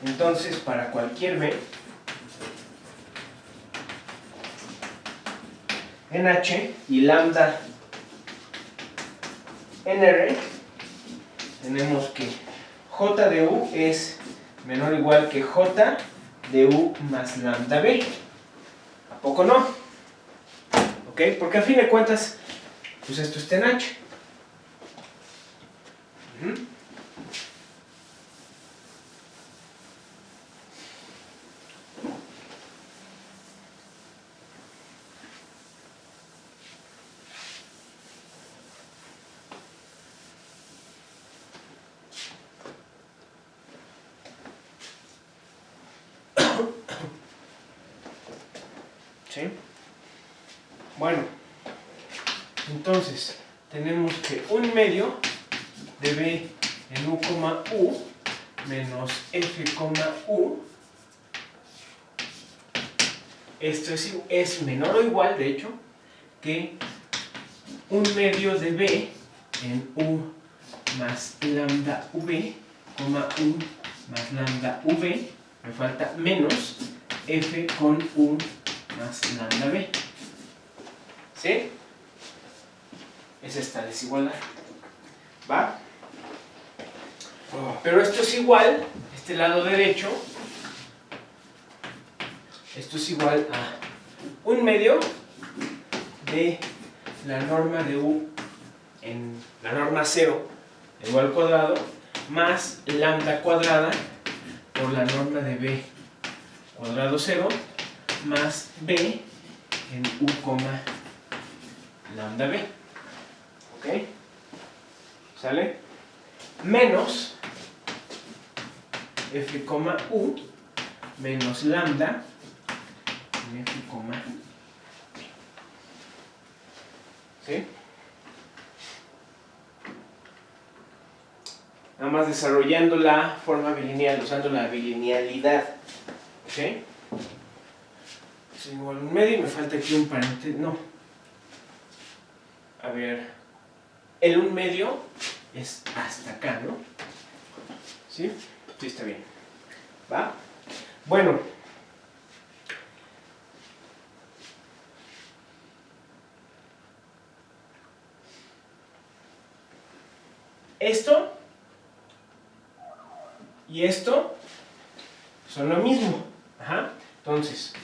Entonces, para cualquier B, en H y lambda en R, tenemos que J de U es menor o igual que J de U más lambda B. ¿A poco no? ¿Ok? Porque a fin de cuentas, pues esto está en H. ¿Sí? Bueno, entonces tenemos que un medio de B en U, U menos F, U. Esto es menor o igual, de hecho, que un medio de B en U más lambda V, U más lambda V. Me falta menos F con U más lambda B. ¿Sí? Es esta desigualdad. ¿Va? Pero esto es igual, este lado derecho, esto es igual a un medio de la norma de U en la norma 0 de U al cuadrado más lambda cuadrada por la norma de B cuadrado 0 más B en U, lambda B. ¿Ok? ¿Sale? Menos F, U menos lambda en F, ¿sí? Nada más desarrollando la forma bilineal, usando la bilinealidad. ¿Ok? Es igual a un medio y me falta aquí un paréntesis. No. A ver. El 1 medio es hasta acá, ¿no? ¿Sí? Sí, está bien. ¿Va? Bueno. Esto y esto son lo mismo. Ajá. Entonces,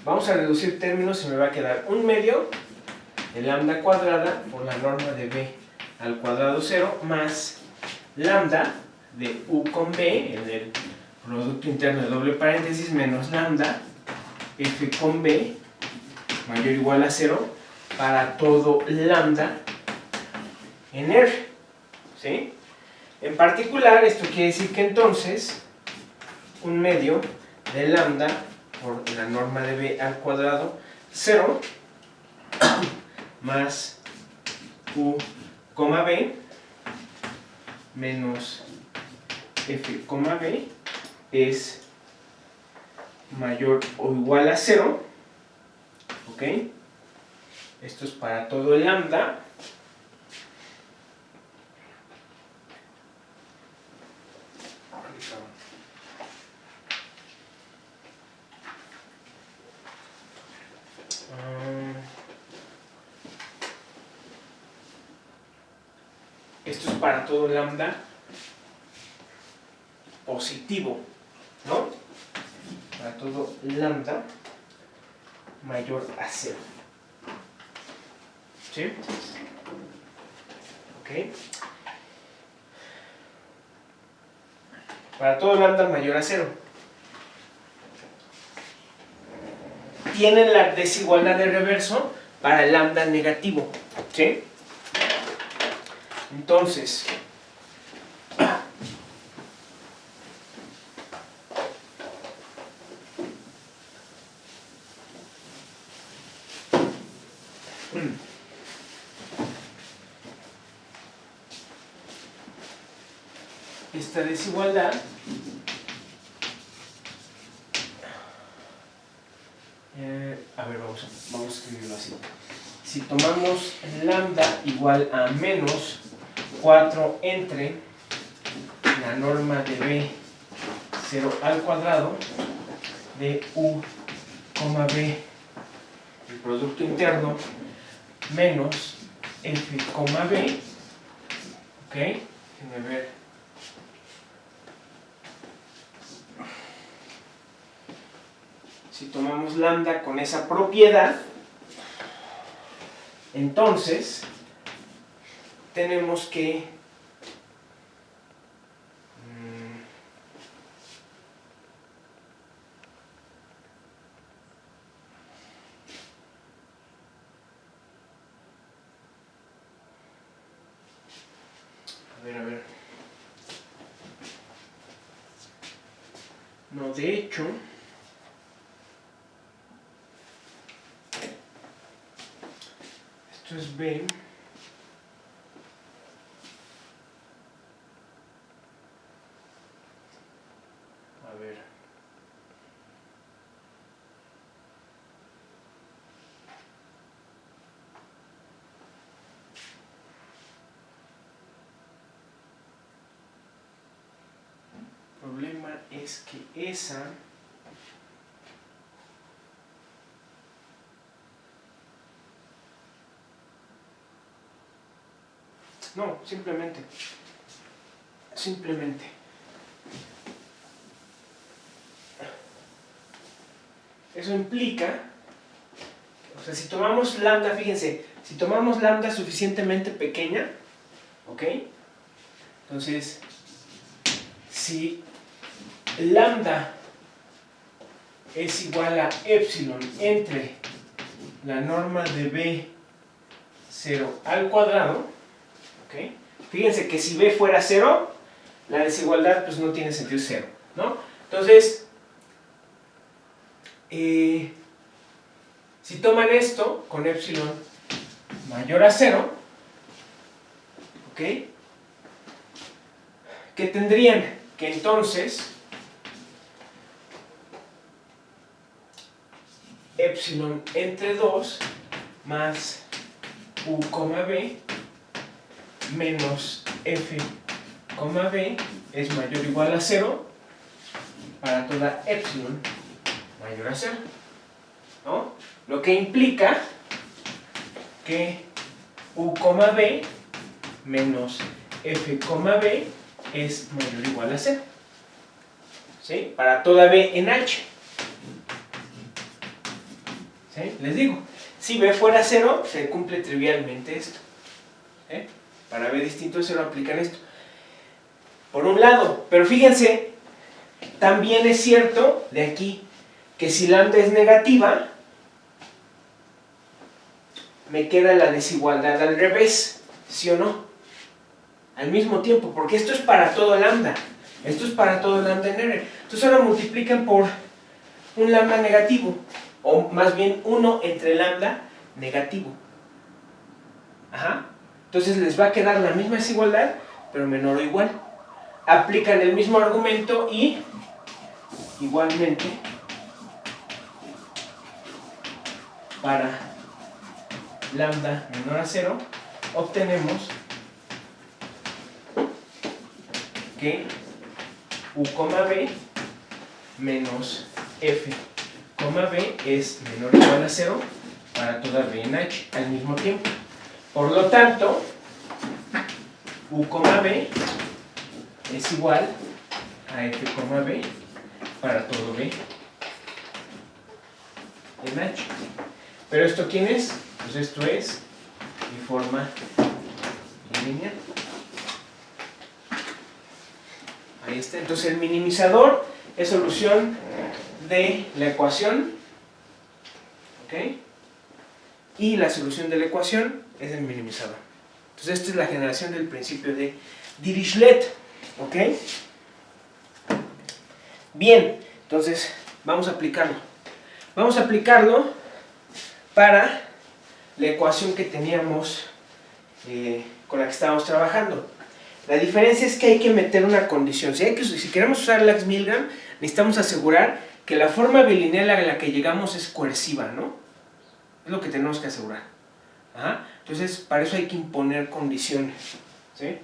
vamos a reducir términos y me va a quedar un medio de lambda cuadrada por la norma de B al cuadrado 0 más lambda de U con B en el producto interno de doble paréntesis menos lambda F con B mayor o igual a 0 para todo lambda en R. ¿Sí? En particular, esto quiere decir que entonces un medio de lambda por la norma de B al cuadrado 0 más U, B menos F, B es mayor o igual a 0. ¿Ok? Esto es para todo el lambda. Esto es para todo lambda positivo, ¿no? Para todo lambda mayor a 0. ¿Sí? ¿Ok? Para todo lambda mayor a 0. Tienen la desigualdad de reverso para el lambda negativo. ¿Sí? Entonces, esta desigualdad a ver, vamos a escribirlo así. Si tomamos lambda igual a menos 4 entre la norma de B 0 al cuadrado de u, b, el producto interno, menos f, b, ok, déjenme ver. Si tomamos lambda con esa propiedad, entonces tenemos que a ver. No, de hecho, esto es B. A ver. El problema es que esa no, simplemente eso implica, o sea, si tomamos lambda, fíjense, si tomamos lambda suficientemente pequeña, ¿ok? Entonces, si lambda es igual a epsilon entre la norma de b 0 al cuadrado, ¿ok? Fíjense que si b fuera 0, la desigualdad pues no tiene sentido, 0, ¿no? Entonces, si toman esto con epsilon mayor a 0, ¿ok? ¿Qué tendrían? Que entonces epsilon entre 2 más u, b menos f, b es mayor o igual a 0 para toda epsilon mayor a 0, ¿no? Lo que implica que u, b menos f, b es mayor o igual a 0, ¿sí? Para toda b en h. ¿Sí? Les digo, si b fuera 0, se cumple trivialmente esto. ¿Sí? Para b distinto de 0 aplican esto. Por un lado, pero fíjense, también es cierto de aquí que si lambda es negativa, me queda la desigualdad al revés, ¿sí o no? Al mismo tiempo, porque esto es para todo lambda. Esto es para todo lambda en R. Entonces ahora multiplican por un lambda negativo, o más bien 1 entre lambda negativo. Ajá. Entonces les va a quedar la misma desigualdad, pero menor o igual. Aplican el mismo argumento y igualmente para lambda menor a 0 obtenemos que u, b menos f, b es menor o igual a 0 para toda b en h al mismo tiempo. Por lo tanto, u, b es igual a f, b para todo b en h. ¿Pero esto quién es? Pues esto es mi forma lineal. Ahí está. Entonces el minimizador es solución de la ecuación, ¿ok? Y la solución de la ecuación es el minimizador. Entonces esta es la generación del principio de Dirichlet, ¿ok? Bien, entonces vamos a aplicarlo. Vamos a aplicarlo para la ecuación que teníamos con la que estábamos trabajando. La diferencia es que hay que meter una condición. Si queremos usar Lax-Milgram, necesitamos asegurar que la forma bilineal a la que llegamos es coerciva, ¿no? Es lo que tenemos que asegurar. ¿Ah? Entonces, para eso hay que imponer condiciones, ¿sí?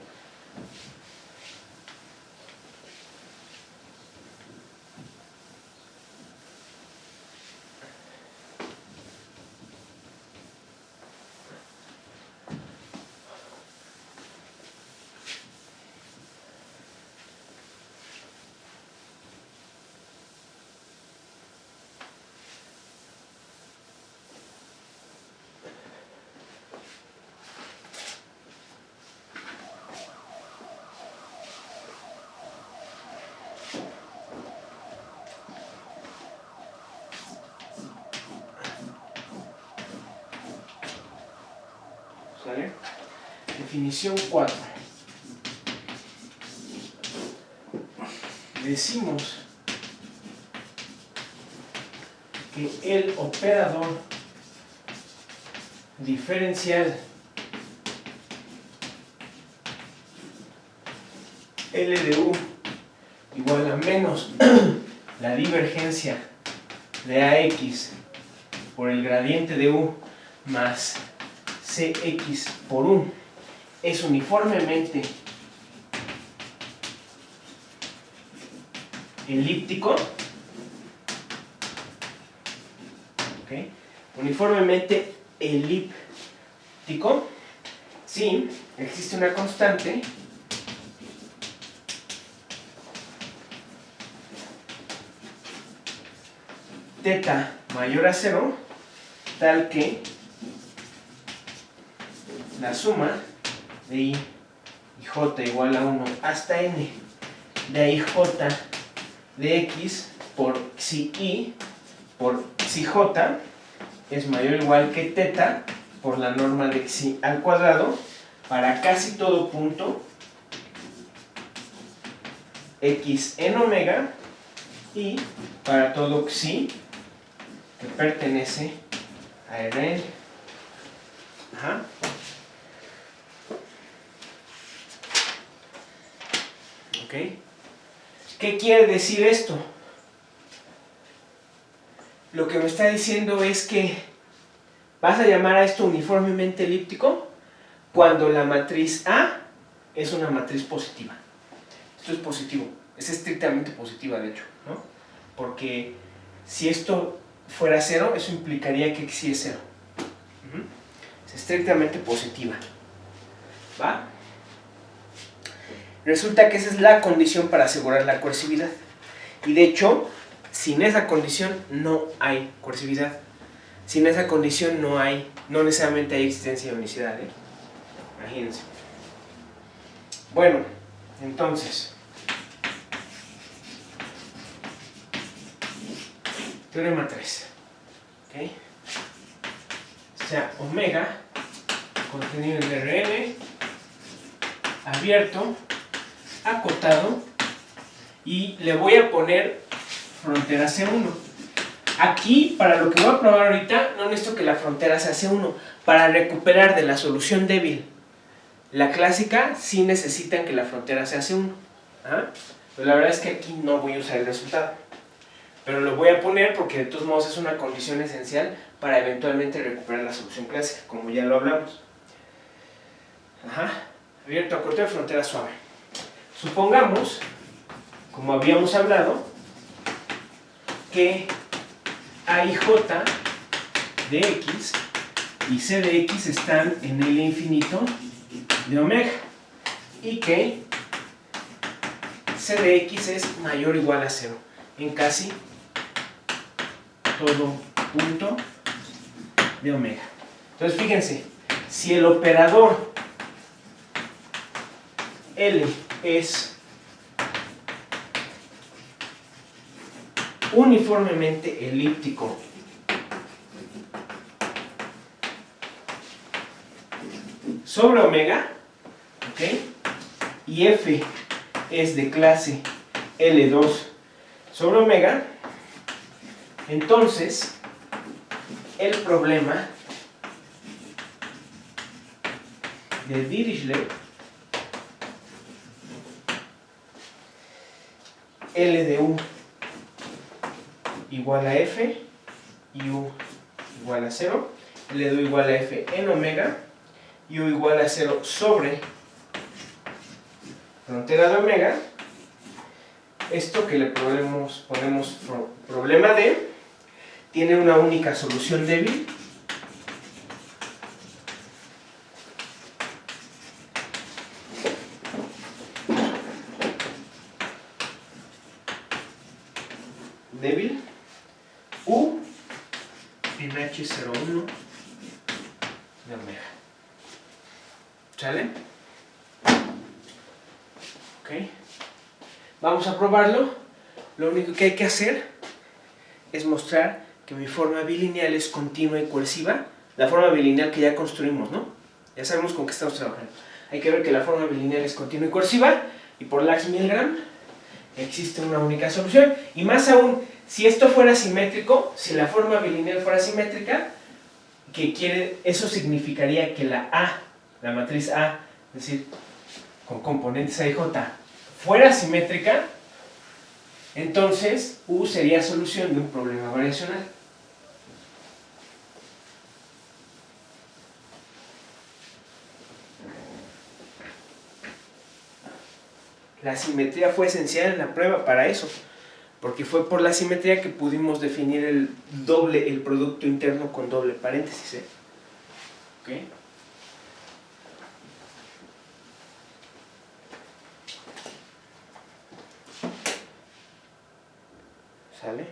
definición 4. Decimos que el operador diferencial L de U igual a menos la divergencia de AX por el gradiente de U más CX por U es uniformemente elíptico, ¿okay? Uniformemente elíptico si existe una constante teta mayor a 0, tal que la suma de I y J igual a 1 hasta N de ahí J de X por si I por si J es mayor o igual que teta por la norma de xi al cuadrado para casi todo punto X en omega y para todo xi que pertenece a Rn. Ajá. ¿Ok? ¿Qué quiere decir esto? Lo que me está diciendo es que vas a llamar a esto uniformemente elíptico cuando la matriz A es una matriz positiva. Esto es positivo, es estrictamente positiva de hecho, ¿no? Porque si esto fuera 0, eso implicaría que xi es 0. Es estrictamente positiva. ¿Va? Resulta que esa es la condición para asegurar la coercividad. Y de hecho, sin esa condición no hay coercividad. Sin esa condición no necesariamente hay existencia de unicidad, ¿eh? Imagínense. Bueno, entonces, teorema 3. ¿Okay? O sea, omega contenido en Rn abierto, acotado, y le voy a poner frontera C1. Aquí, para lo que voy a probar ahorita, no necesito que la frontera sea C1. Para recuperar de la solución débil la clásica, sí necesitan que la frontera sea C1. ¿Ah? Pero la verdad es que aquí no voy a usar el resultado. Pero lo voy a poner porque de todos modos es una condición esencial para eventualmente recuperar la solución clásica, como ya lo hablamos. Ajá. Abierto, acotado, frontera suave. Supongamos, como habíamos hablado, que A y J de X y C de X están en L infinito de omega y que C de X es mayor o igual a 0 en casi todo punto de omega. Entonces fíjense, si el operador L es uniformemente elíptico sobre omega, ¿ok? Y F es de clase L2 sobre omega, entonces el problema de Dirichlet L de U igual a F y U igual a 0, L de U igual a F en omega y U igual a 0 sobre frontera de omega. Esto que le ponemos problema D tiene una única solución débil U en H01 de omega. ¿Sale? Ok. Vamos a probarlo. Lo único que hay que hacer es mostrar que mi forma bilineal es continua y coerciva. La forma bilineal que ya construimos, ¿no? Ya sabemos con qué estamos trabajando. hay que ver que la forma bilineal es continua y coerciva, y por Lax-Milgram existe una única solución. Y más aún, si esto fuera simétrico, si la forma bilineal fuera simétrica, eso significaría que la matriz A, es decir, con componentes A y J, fuera simétrica, entonces U sería solución de un problema variacional. La simetría fue esencial en la prueba para eso, porque fue por la simetría que pudimos definir el producto interno con doble paréntesis. ¿Okay? ¿Sale?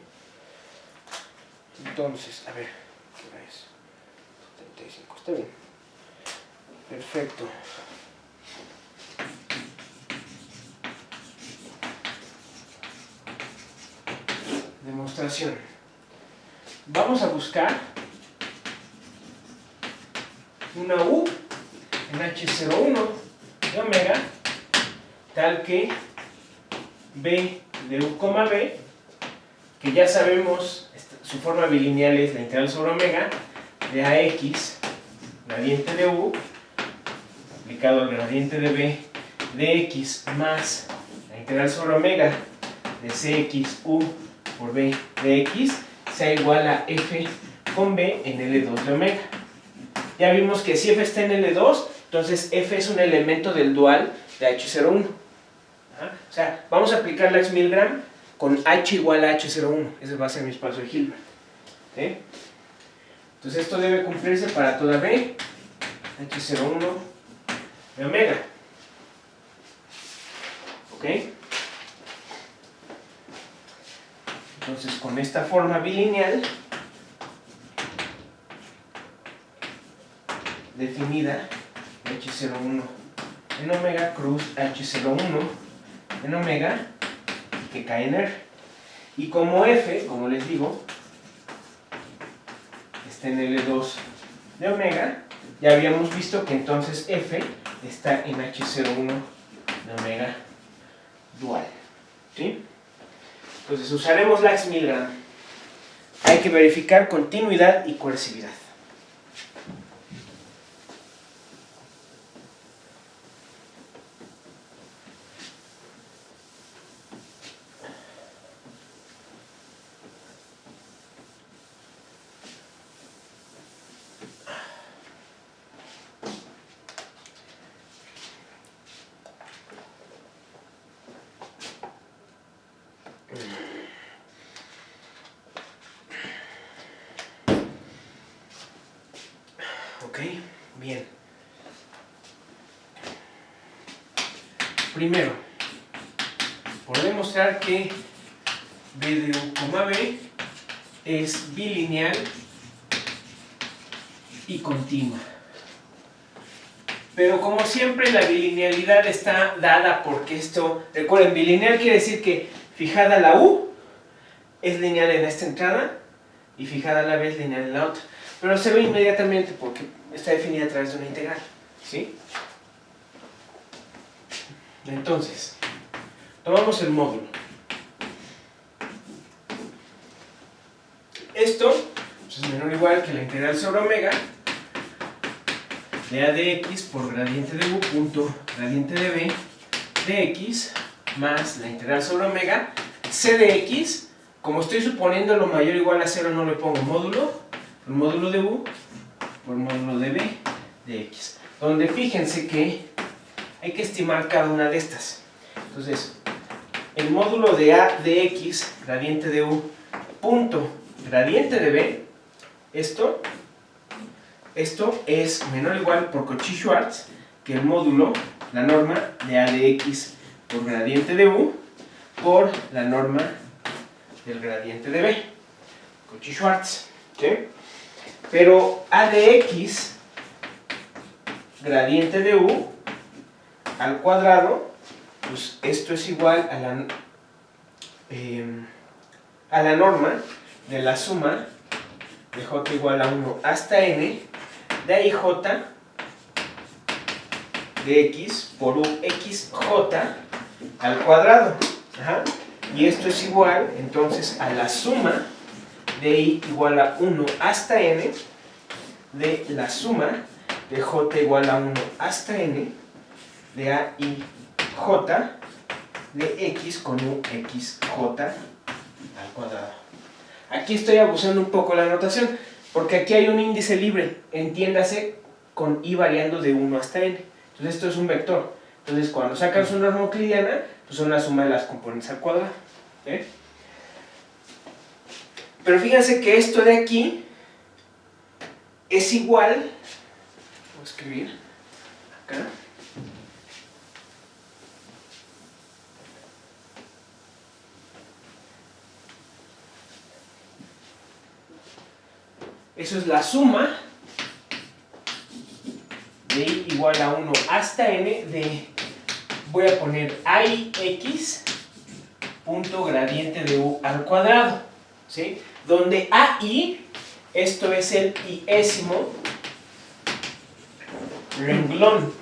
Entonces, a ver, ¿qué hora es? 35, está bien. Perfecto. Demostración. Vamos a buscar una U en H01 de omega tal que B de U, B, que ya sabemos su forma bilineal es la integral sobre omega de AX gradiente de U aplicado al gradiente de B de X más la integral sobre omega de CXU por B de X sea igual a F con B en L2 de omega. Ya vimos que si F está en L2, entonces F es un elemento del dual de H01. O sea, vamos a aplicar Lax-Milgram con H igual a H01. Ese va a ser mi espacio de Hilbert. ¿Sí? Entonces esto debe cumplirse para toda B, H01 de omega. ¿Ok? Entonces con esta forma bilineal definida, H01 en omega cruz H01 en omega, que cae en R. Y como F, como les digo, está en L2 de omega, ya habíamos visto que entonces F está en H01 de omega dual. ¿Sí? Entonces usaremos Lax-Milgram. Hay que verificar continuidad y coercividad. Ok, bien. Primero, por demostrar que B de U, B es bilineal y continua. Pero como siempre la bilinealidad está dada porque esto, recuerden, bilineal quiere decir que fijada la U es lineal en esta entrada y fijada la B es lineal en la otra. Pero se ve inmediatamente porque está definida a través de una integral. ¿Sí? Entonces, tomamos el módulo. Esto pues, es menor o igual que la integral sobre omega de A de X por gradiente de U punto gradiente de B de X más la integral sobre omega C de X. Como estoy suponiendo lo mayor o igual a 0, no le pongo módulo, por módulo de U por módulo de B de X. Donde fíjense que hay que estimar cada una de estas. Entonces, el módulo de A de X, gradiente de U, punto gradiente de B, esto es menor o igual por Cauchy-Schwarz que el módulo, la norma de A de X por gradiente de U por la norma del gradiente de B, Cauchy-Schwarz. ¿Sí? Pero A de X, gradiente de U, al cuadrado, pues esto es igual a la norma de la suma de J igual a 1 hasta N de I J de x por uxj al cuadrado. Ajá. Y esto es igual, entonces, a la suma de i igual a 1 hasta n de la suma de j igual a 1 hasta n de a i j de x con uxj al cuadrado. Aquí estoy abusando un poco la notación, porque aquí hay un índice libre, entiéndase, con i variando de 1 hasta n. Entonces esto es un vector. Entonces cuando sacan su norma euclidiana, pues son la suma de las componentes al cuadrado. ¿Sí? Pero fíjense que esto de aquí es igual, voy a escribir acá, eso es la suma de i igual a 1 hasta n de, voy a poner aix punto gradiente de u al cuadrado, ¿sí? Donde ai, esto es el iésimo renglón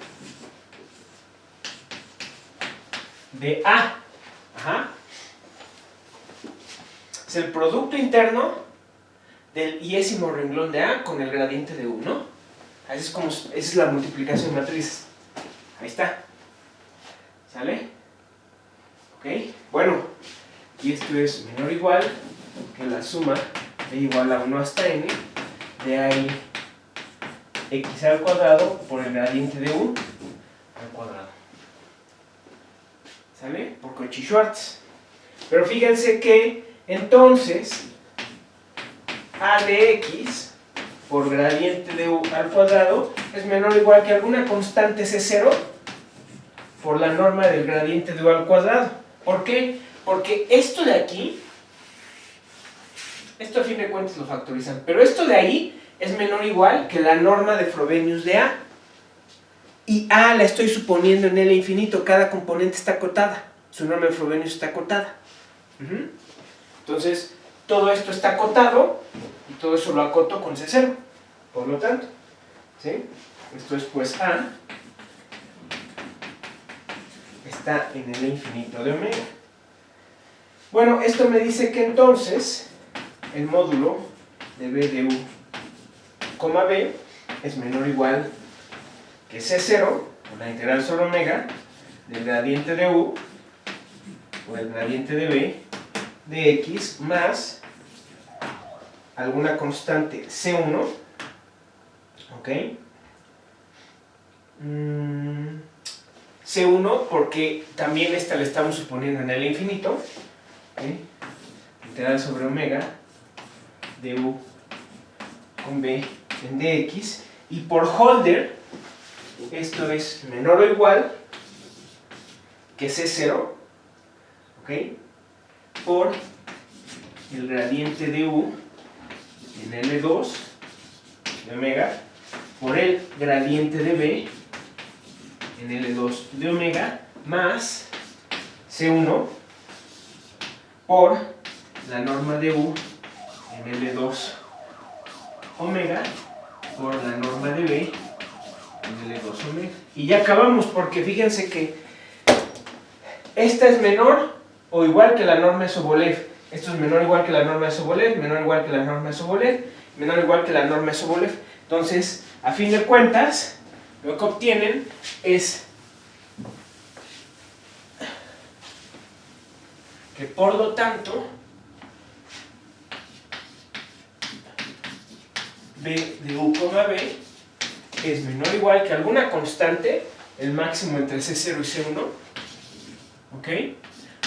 de a. Ajá. Es el producto interno del iésimo renglón de a con el gradiente de u, ¿no? Así es como, esa es la multiplicación de matrices. Ahí está. ¿Sale? Ok. Bueno, y esto es menor o igual que la suma de igual a 1 hasta n de ahí x al cuadrado por el gradiente de u al cuadrado. ¿Sale? Por Cauchy-Schwarz. Pero fíjense que entonces a de x por gradiente de u al cuadrado es menor o igual que alguna constante c0 por la norma del gradiente de u al cuadrado. ¿Por qué? Porque esto de aquí, esto a fin de cuentas lo factorizan, pero esto de ahí es menor o igual que la norma de Frobenius de a. Y a la estoy suponiendo en L infinito, cada componente está acotada, su norma de Frobenius está acotada. Entonces, todo esto está acotado y todo eso lo acoto con C0. Por lo tanto, ¿sí? Esto es pues a está en el infinito de omega. Bueno, esto me dice que entonces el módulo de b de u, b es menor o igual que C0 por la integral sobre omega del gradiente de u o el gradiente de b de x más alguna constante C1, ¿ok? C1 porque también esta le estamos suponiendo en el infinito, ¿okay? Integral sobre omega de u con b en dx, y por Holder esto es menor o igual que C0, ¿ok? Por el gradiente de u en L2 de omega por el gradiente de b en L2 de omega más C1 por la norma de u en L2 omega por la norma de b en L2 omega. Y ya acabamos, porque fíjense que esta es menor o igual que la norma de Sobolev. Esto es menor o igual que la norma de Sobolev, menor o igual que la norma de Sobolev, menor o igual que la norma de Sobolev. Entonces, a fin de cuentas, lo que obtienen es que por lo tanto b de u, b es menor o igual que alguna constante, el máximo entre C0 y C1, ¿ok?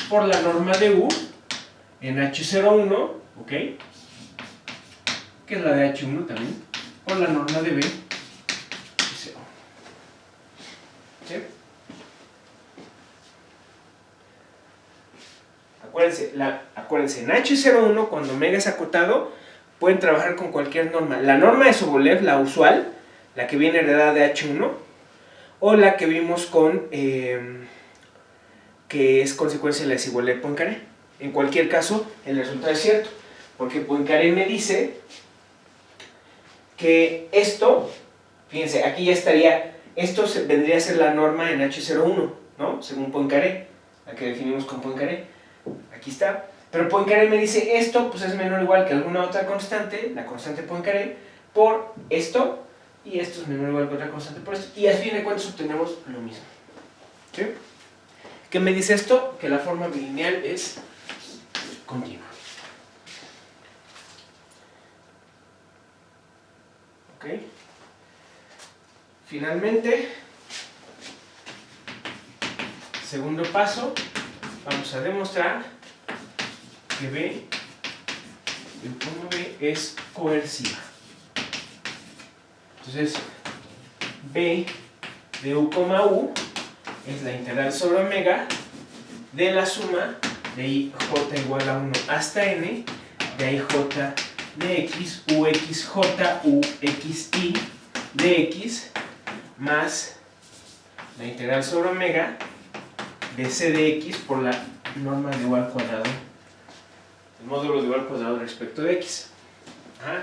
Por la norma de u en H01, ¿ok? Que es la de H1 también, por la norma de b y C1. ¿Sí? Acuérdense, en H01, cuando omega es acotado, pueden trabajar con cualquier norma. La norma de Sobolev, la usual, la que viene heredada de H1, o la que vimos con, que es consecuencia de la desigualdad de Poincaré. En cualquier caso, el resultado es cierto, porque Poincaré me dice que esto, fíjense, aquí ya estaría esto vendría a ser la norma en H01, ¿no? Según Poincaré, la que definimos con Poincaré. Aquí está. Pero Poincaré me dice esto pues es menor o igual que alguna otra constante, la constante Poincaré, por esto, y esto es menor o igual que otra constante por esto, y al fin de cuentas obtenemos lo mismo. ¿Sí? ¿Qué me dice esto? Que la forma bilineal es continua. ¿Ok? Finalmente, segundo paso, vamos a demostrar que B de U, B es coerciva. Entonces, B de U, U es la integral sobre omega de la suma de IJ igual a 1 hasta n de IJ de x, UXJ, UXI de x más la integral sobre omega de C de x por la norma de U al cuadrado, el módulo de U al cuadrado respecto de x.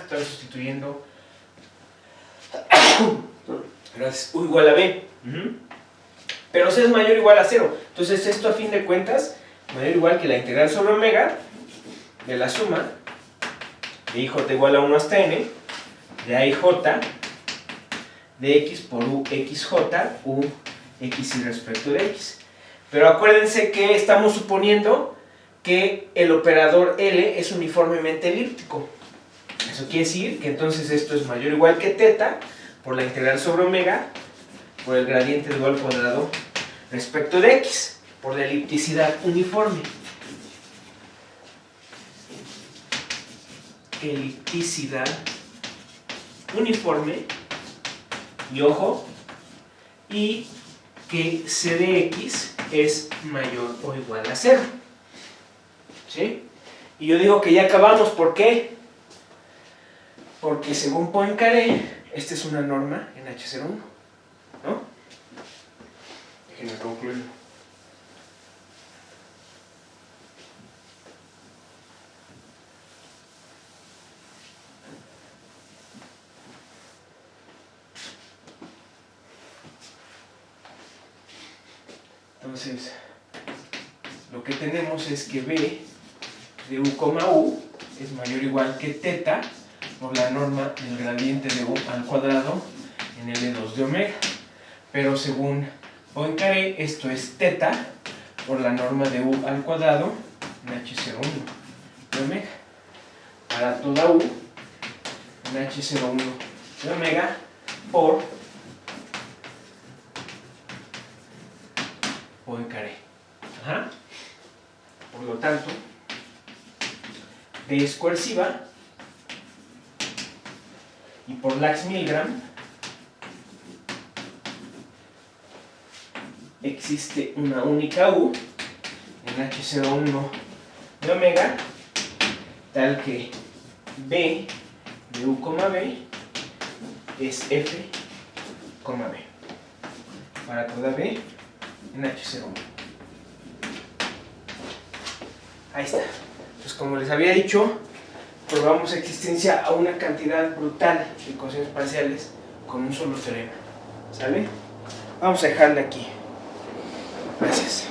Estoy sustituyendo U igual a B. Pero C es mayor o igual a 0. Entonces esto a fin de cuentas mayor o igual que la integral sobre omega de la suma de IJ igual a 1 hasta n de AIJ de x por UXJ, UXI respecto de x. Pero acuérdense que estamos suponiendo que el operador L es uniformemente elíptico. Eso quiere decir que entonces esto es mayor o igual que teta por la integral sobre omega por el gradiente de U al cuadrado respecto de x, por la elipticidad uniforme. Elipticidad uniforme, y ojo, y que C de x es mayor o igual a 0. ¿Sí? Y yo digo que ya acabamos, ¿por qué? Porque según Poincaré, esta es una norma en H01, ¿no? Déjenme concluir. Entonces, lo que tenemos es que B de U, U es mayor o igual que teta por la norma del gradiente de U al cuadrado en L2 de omega. Pero según Poincaré, esto es teta por la norma de U al cuadrado en H01 de omega. Para toda U en H01 de omega por Poincaré. Por lo tanto, B es coerciva y por Lax-Milgram existe una única U en H01 de omega tal que B de U, B es F, B para toda B en H01. Ahí está. Pues como les había dicho, probamos existencia a una cantidad brutal de ecuaciones parciales con un solo teorema. ¿Sale? Vamos a dejarle aquí. Gracias.